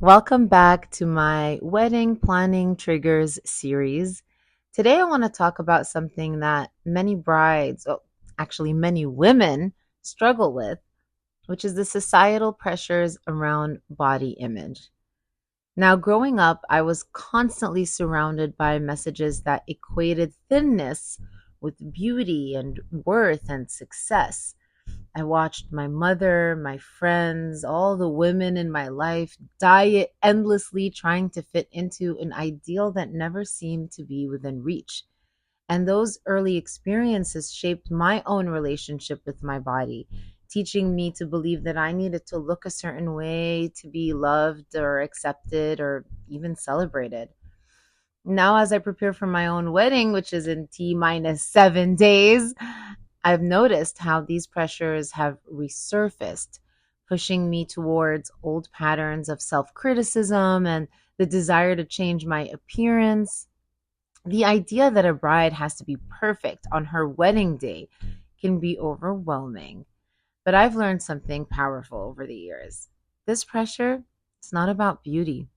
Welcome back to my wedding planning triggers series. Today, I want to talk about something that many brides, actually, many women struggle with, which is the societal pressures around body image. Now, growing up, I was constantly surrounded by messages that equated thinness with beauty and worth and success. I watched my mother, my friends, all the women in my life diet endlessly trying to fit into an ideal that never seemed to be within reach. And those early experiences shaped my own relationship with my body, teaching me to believe that I needed to look a certain way to be loved or accepted or even celebrated. Now, as I prepare for my own wedding, which is in T minus 7 days, I've noticed how these pressures have resurfaced, pushing me towards old patterns of self criticism and the desire to change my appearance. The idea that a bride has to be perfect on her wedding day can be overwhelming. But I've learned something powerful over the years. This pressure, it's not about beauty,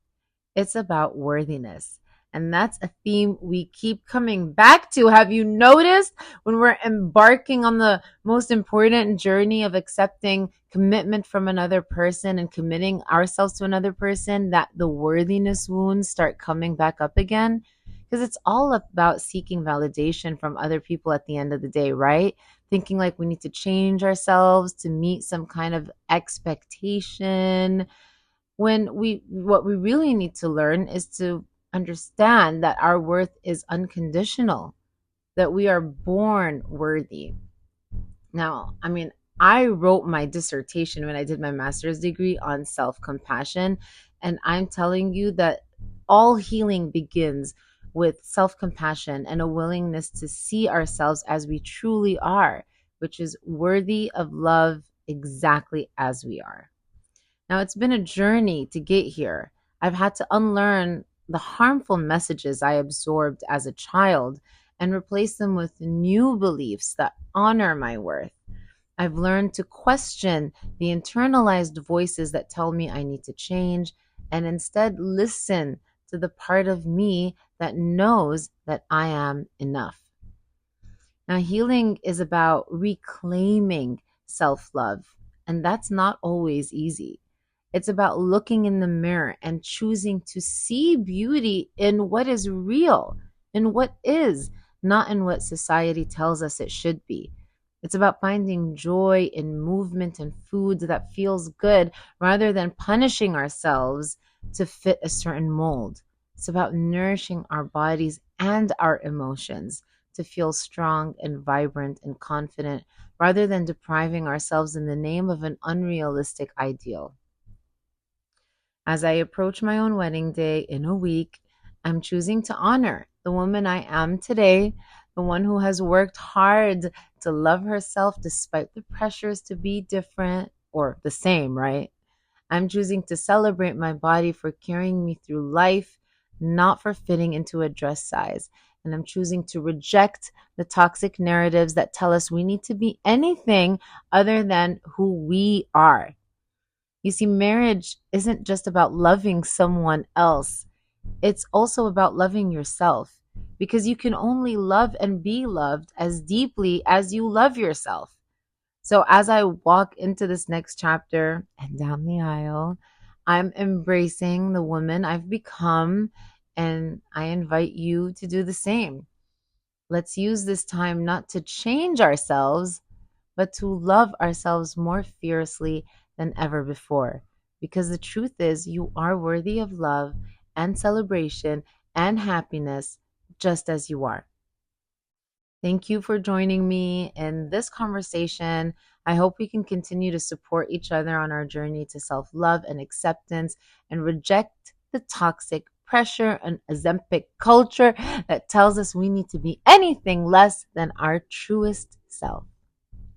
it's about worthiness. And that's a theme we keep coming back to. Have you noticed when we're embarking on the most important journey of accepting commitment from another person and committing ourselves to another person, that the worthiness wounds start coming back up again? Because it's all about seeking validation from other people at the end of the day, right? Thinking like we need to change ourselves to meet some kind of expectation when we what we really need to learn is to understand that our worth is unconditional, that we are born worthy. Now, I wrote my dissertation when I did my master's degree on self-compassion, and I'm telling you that all healing begins with self-compassion and a willingness to see ourselves as we truly are, which is worthy of love exactly as we are. Now, it's been a journey to get here. I've had to unlearn the harmful messages I absorbed as a child and replace them with new beliefs that honor my worth. I've learned to question the internalized voices that tell me I need to change and instead listen to the part of me that knows that I am enough. Now, healing is about reclaiming self love, and that's not always easy. It's about looking in the mirror and choosing to see beauty in what is real, in what is, not in what society tells us it should be. It's about finding joy in movement and food that feels good rather than punishing ourselves to fit a certain mold. It's about nourishing our bodies and our emotions to feel strong and vibrant and confident rather than depriving ourselves in the name of an unrealistic ideal. As I approach my own wedding day in a week, I'm choosing to honor the woman I am today, the one who has worked hard to love herself despite the pressures to be different or the same, right? I'm choosing to celebrate my body for carrying me through life, not for fitting into a dress size. And I'm choosing to reject the toxic narratives that tell us we need to be anything other than who we are. You see, marriage isn't just about loving someone else, it's also about loving yourself because you can only love and be loved as deeply as you love yourself. So, as I walk into this next chapter and down the aisle, I'm embracing the woman I've become, and I invite you to do the same. Let's use this time not to change ourselves, but to love ourselves more fiercely than ever before. Because the truth is, you are worthy of love and celebration and happiness just as you are. Thank you for joining me in this conversation. I hope we can continue to support each other on our journey to self love and acceptance and reject the toxic pressure and Ozempic culture that tells us we need to be anything less than our truest self.